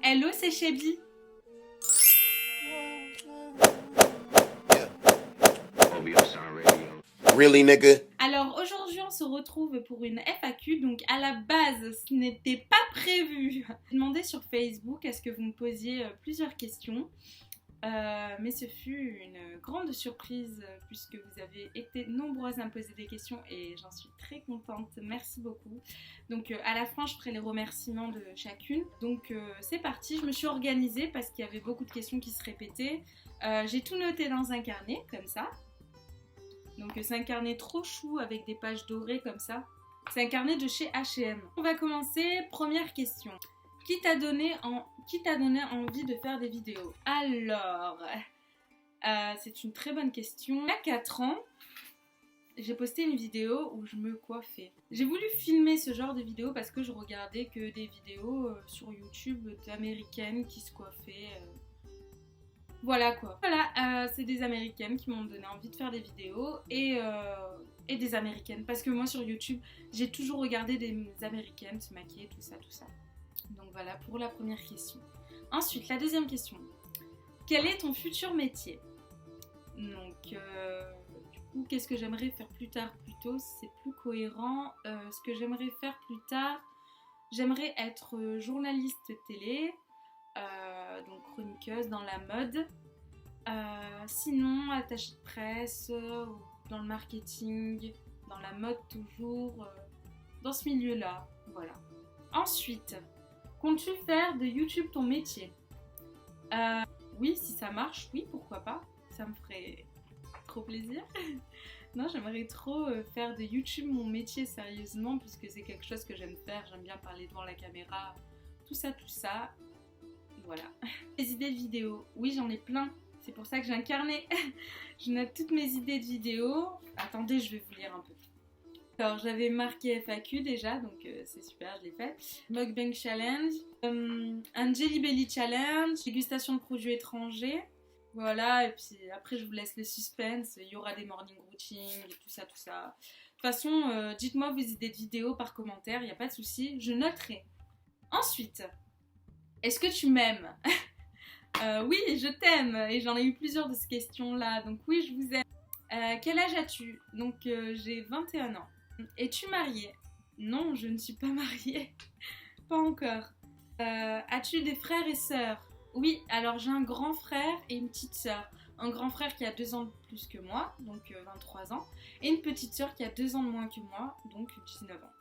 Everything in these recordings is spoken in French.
Hello, c'est Chebi. Really, nigga? Alors aujourd'hui on se retrouve pour une FAQ, donc à la base ce n'était pas prévu. J'ai demandé sur Facebook à ce que vous me posiez plusieurs questions, mais ce fut une grande surprise puisque vous avez été nombreuses à me poser des questions et j'en suis très contente, merci beaucoup. Donc à la fin je ferai les remerciements de chacune. Donc c'est parti, je me suis organisée parce qu'il y avait beaucoup de questions qui se répétaient. J'ai tout noté dans un carnet comme ça. Donc c'est un carnet trop chou avec des pages dorées comme ça. C'est un carnet de chez H&M. On va commencer. Première question. Qui t'a donné envie de faire des vidéos? Alors, c'est une très bonne question. Il y a 4 ans, j'ai posté une vidéo où je me coiffais. J'ai voulu filmer ce genre de vidéo parce que je regardais que des vidéos sur YouTube d'américaines qui se coiffaient. Voilà quoi. Voilà, c'est des américaines qui m'ont donné envie de faire des vidéos et des américaines. Parce que moi sur YouTube, j'ai toujours regardé des américaines se maquiller, tout ça, tout ça. Donc voilà pour la première question. Ensuite, la deuxième question. Quel est ton futur métier? Donc, du coup, qu'est-ce que j'aimerais faire plus tard, plus tôt? C'est plus cohérent. Ce que j'aimerais faire plus tard, j'aimerais être journaliste télé. Donc chroniqueuse dans la mode, sinon attachée de presse, dans le marketing, dans la mode toujours, dans ce milieu-là, voilà. Ensuite, comptes-tu faire de YouTube ton métier? Oui, si ça marche, oui, pourquoi pas, ça me ferait trop plaisir. Non, j'aimerais trop faire de YouTube mon métier sérieusement, puisque c'est quelque chose que j'aime faire, j'aime bien parler devant la caméra, tout ça, tout ça. Voilà. Les idées de vidéos, oui j'en ai plein, c'est pour ça que j'ai un carnet. Je note toutes mes idées de vidéos. Attendez, je vais vous lire un peu. Alors j'avais marqué FAQ déjà, donc c'est super, je l'ai fait. Mukbang challenge, un Jelly Belly challenge, dégustation de produits étrangers. Voilà, et puis après je vous laisse le suspense, il y aura des morning routines, tout ça, tout ça. De toute façon, dites-moi vos idées de vidéos par commentaire, il n'y a pas de souci, je noterai. Ensuite, est-ce que tu m'aimes? Oui, je t'aime. Et j'en ai eu plusieurs de ces questions-là. Donc oui, je vous aime. Quel âge as-tu? Donc j'ai 21 ans. Es-tu mariée? Non, je ne suis pas mariée. Pas encore. As-tu des frères et sœurs? Oui, alors j'ai un grand frère et une petite sœur. Un grand frère qui a 2 ans de plus que moi, donc 23 ans. Et une petite sœur qui a 2 ans de moins que moi, donc 19 ans.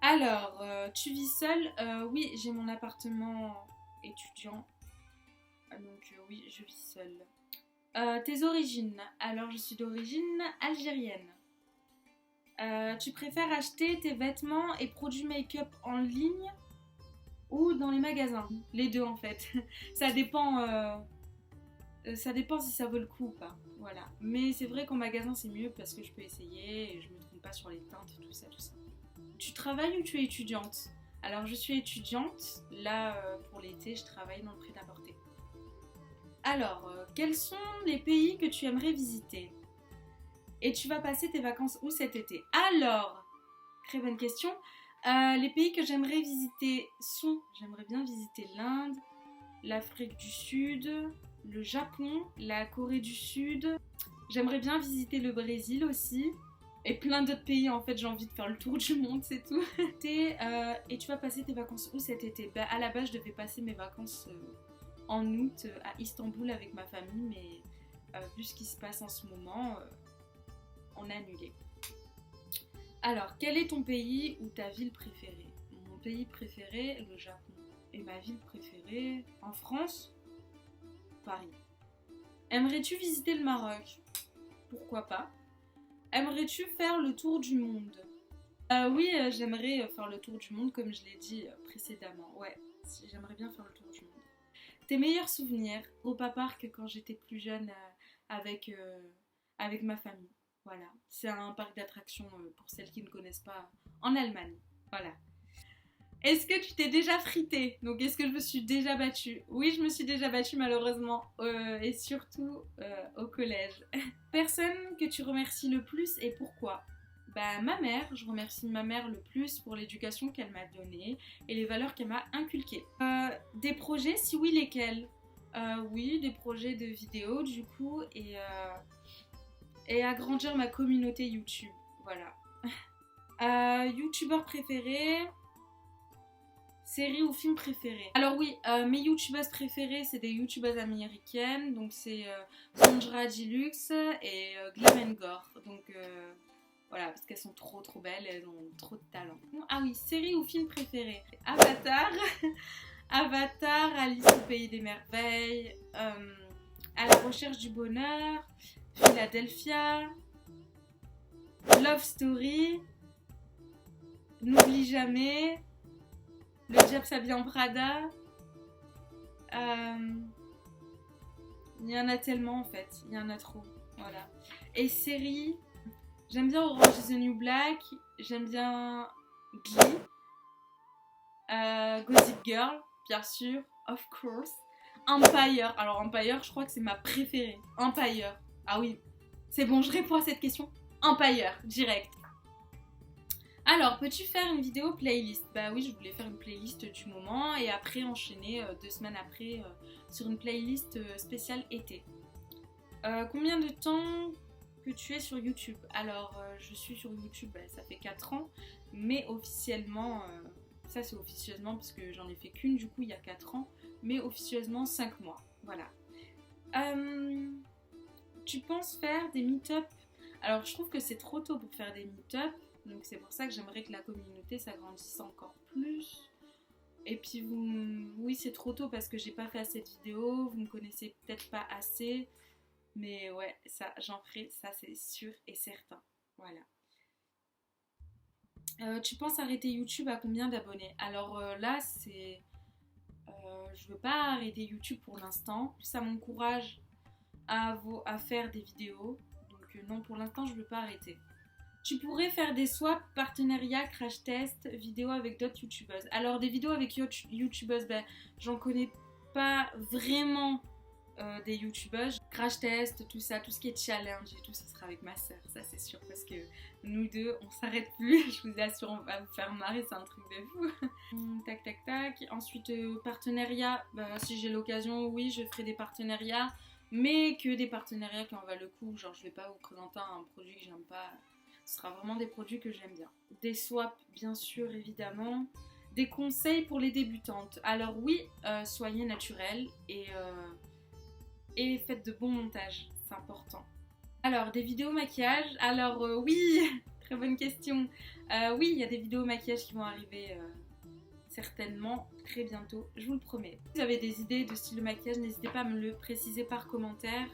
Alors, tu vis seule? Oui, j'ai mon appartement étudiant. Donc oui, je vis seule. Tes origines? Alors, je suis d'origine algérienne. Tu préfères acheter tes vêtements et produits make-up en ligne ou dans les magasins? Les deux en fait. Ça dépend si ça vaut le coup ou pas. Voilà. Mais c'est vrai qu'en magasin c'est mieux parce que je peux essayer et je me trompe pas sur les teintes, tout ça, tout ça. Tu travailles ou tu es étudiante? Alors je suis étudiante, là pour l'été je travaille dans le prêt-à-porter. Alors, quels sont les pays que tu aimerais visiter? Et tu vas passer tes vacances où cet été? Alors, très bonne question. Les pays que j'aimerais visiter sont, j'aimerais bien visiter l'Inde, l'Afrique du Sud, le Japon, la Corée du Sud. J'aimerais bien visiter le Brésil aussi. Et plein d'autres pays, en fait, j'ai envie de faire le tour du monde, c'est tout. Et tu vas passer tes vacances où cet été? Bah, à la base, je devais passer mes vacances en août à Istanbul avec ma famille, mais vu ce qui se passe en ce moment, on a annulé. Alors, quel est ton pays ou ta ville préférée? Mon pays préféré, le Japon. Et ma ville préférée, en France, Paris. Aimerais-tu visiter le Maroc? Pourquoi pas? Aimerais-tu faire le tour du monde? Oui, j'aimerais faire le tour du monde comme je l'ai dit précédemment. Ouais, j'aimerais bien faire le tour du monde. Tes meilleurs souvenirs? Europa Park quand j'étais plus jeune avec ma famille. Voilà, c'est un parc d'attractions pour celles qui ne connaissent pas en Allemagne. Voilà. Est-ce que tu t'es déjà frité? Donc est-ce que je me suis déjà battue? Oui, je me suis déjà battue malheureusement, et surtout au collège. Personne que tu remercies le plus et pourquoi? Bah, ma mère, je remercie ma mère le plus pour l'éducation qu'elle m'a donnée et les valeurs qu'elle m'a inculquées. Des projets, si oui, lesquels? Oui, des projets de vidéos du coup et agrandir ma communauté YouTube, voilà. Youtubeur préféré, série ou film préféré? Alors oui, mes youtubeuses préférées, c'est des youtubeuses américaines, donc c'est Sandra Deluxe et Glam Gore, donc voilà, parce qu'elles sont trop belles, elles ont trop de talent. Ah oui, série ou film préféré? Avatar, Avatar, Alice au pays des merveilles, À la recherche du bonheur, Philadelphia, Love Story, N'oublie jamais, Le diable s'habille en Prada. Il y en a tellement en fait, il y en a trop, voilà. Et série, j'aime bien Orange is the New Black, j'aime bien Glee, Gossip Girl, bien sûr, of course. Empire, alors Empire, je crois que c'est ma préférée. Empire, ah oui, c'est bon, je réponds à cette question. Empire, direct. Alors, peux-tu faire une vidéo playlist? Bah oui, je voulais faire une playlist du moment et après enchaîner 2 semaines après sur une playlist spéciale été. Combien de temps que tu es sur YouTube? Alors, je suis sur YouTube, bah, ça fait 4 ans, mais officiellement, ça c'est officieusement parce que j'en ai fait qu'une du coup il y a 4 ans, mais officieusement 5 mois, voilà. Tu penses faire des meet-up? Alors, je trouve que c'est trop tôt pour faire des meet-up. Donc c'est pour ça que j'aimerais que la communauté s'agrandisse encore plus. Et puis oui, c'est trop tôt parce que j'ai pas fait assez de vidéos, vous me connaissez peut-être pas assez. Mais ouais, ça j'en ferai, ça c'est sûr et certain. Voilà. Tu penses arrêter YouTube à combien d'abonnés? Alors là, c'est... je veux pas arrêter YouTube pour l'instant. Ça m'encourage à faire des vidéos. Donc non, pour l'instant, je veux pas arrêter. Tu pourrais faire des swaps, partenariats, crash test, vidéos avec d'autres youtubeuses. Alors des vidéos avec youtubeuses, ben, j'en connais pas vraiment des youtubeuses. Crash test, tout ça, tout ce qui est challenge et tout, ça sera avec ma soeur, ça c'est sûr. Parce que nous deux, on s'arrête plus, je vous assure, on va vous faire marrer, c'est un truc de fou. Tac, tac, tac. Ensuite, partenariat, ben, si j'ai l'occasion, oui, je ferai des partenariats. Mais que des partenariats qui en valent le coup. Genre, je vais pas vous présenter un produit que j'aime pas. Ce sera vraiment des produits que j'aime bien. Des swaps, bien sûr, évidemment. Des conseils pour les débutantes. Alors oui, soyez naturel et faites de bons montages. C'est important. Alors, des vidéos maquillage. Alors oui, très bonne question. Oui, il y a des vidéos maquillage qui vont arriver certainement très bientôt. Je vous le promets. Si vous avez des idées de style de maquillage, n'hésitez pas à me le préciser par commentaire.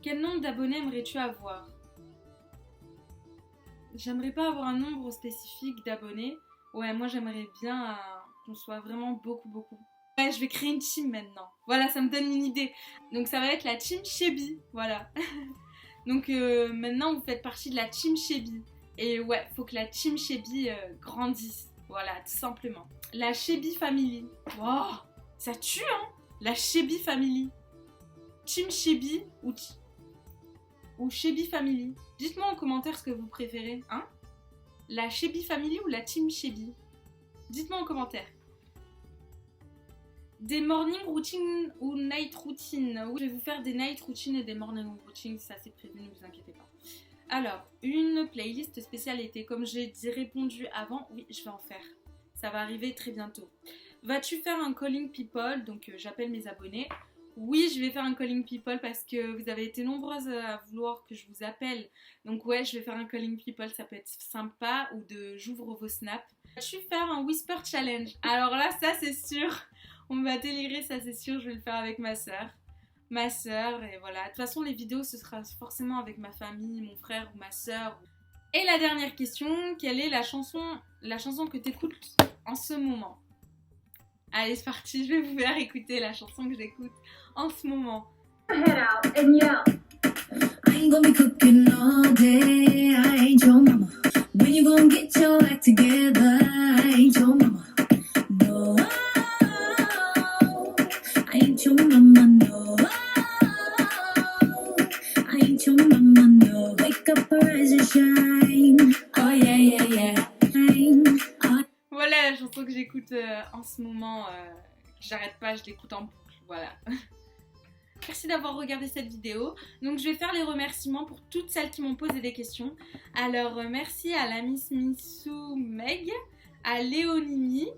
Quel nombre d'abonnés aimerais-tu avoir? J'aimerais pas avoir un nombre spécifique d'abonnés. Ouais, moi j'aimerais bien qu'on soit vraiment beaucoup. Ouais, je vais créer une team maintenant. Voilà, ça me donne une idée. Donc ça va être la team Chebi, voilà. Donc maintenant vous faites partie de la team Chebi. Et ouais, faut que la team Chebi grandisse. Voilà, tout simplement. La Chebi Family. Wow, ça tue, hein? La Chebi Family. Team Chebi ou Chebi Family. Dites-moi en commentaire ce que vous préférez, hein? La Chebi Family ou la Team Chebi? Dites-moi en commentaire. Des morning routines ou night routines? Oui, je vais vous faire des night routines et des morning routines, ça c'est prévu, ne vous inquiétez pas. Alors, une playlist spéciale été, comme j'ai répondu avant, oui, je vais en faire. Ça va arriver très bientôt. Vas-tu faire un calling people? Donc j'appelle mes abonnés. Oui, je vais faire un calling people parce que vous avez été nombreuses à vouloir que je vous appelle. Donc ouais, je vais faire un calling people, ça peut être sympa. Ou de j'ouvre vos snaps. Vas-tu faire un whisper challenge? Alors là, ça c'est sûr. On va délirer, ça c'est sûr. Je vais le faire avec ma soeur. Ma soeur, et voilà. De toute façon, les vidéos, ce sera forcément avec ma famille, mon frère ou ma soeur. Et la dernière question, quelle est la chanson que tu écoutes en ce moment? Allez, c'est parti, je vais vous faire écouter la chanson que j'écoute en ce moment. Head out and yell. I ain't gonna be cooking all day. I ain't your mama. When you gonna get your act together? I ain't your mama. No, I ain't your mama. No, I ain't your mama. No, wake up, rise and shine. Oh yeah. en ce moment, j'arrête pas, je l'écoute en boucle, voilà. Merci d'avoir regardé cette vidéo. Donc je vais faire les remerciements pour toutes celles qui m'ont posé des questions. Alors merci à la Miss Missou Meg, à Léonimi,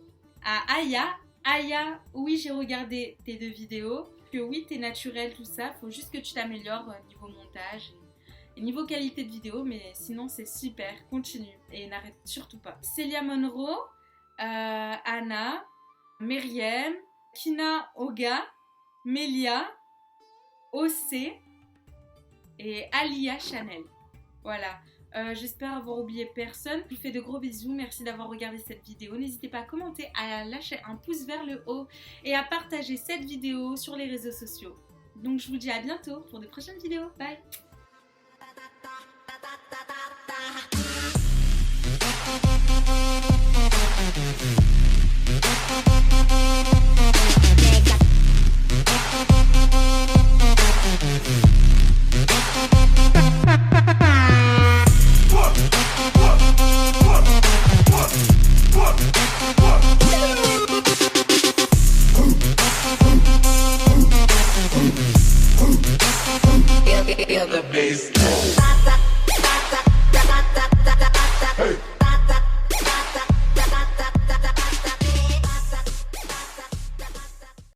à Aya. Aya, oui j'ai regardé tes 2 vidéos. Que oui t'es naturel tout ça, faut juste que tu t'améliores niveau montage et niveau qualité de vidéo, mais sinon c'est super, continue et n'arrête surtout pas. Célia Monroe, Anna, Myriam, Kina Oga, Melia, OC et Alia Chanel. Voilà, j'espère avoir oublié personne. Je vous fais de gros bisous, merci d'avoir regardé cette vidéo. N'hésitez pas à commenter, à lâcher un pouce vers le haut et à partager cette vidéo sur les réseaux sociaux. Donc je vous dis à bientôt pour de prochaines vidéos. Bye. Feel the bass.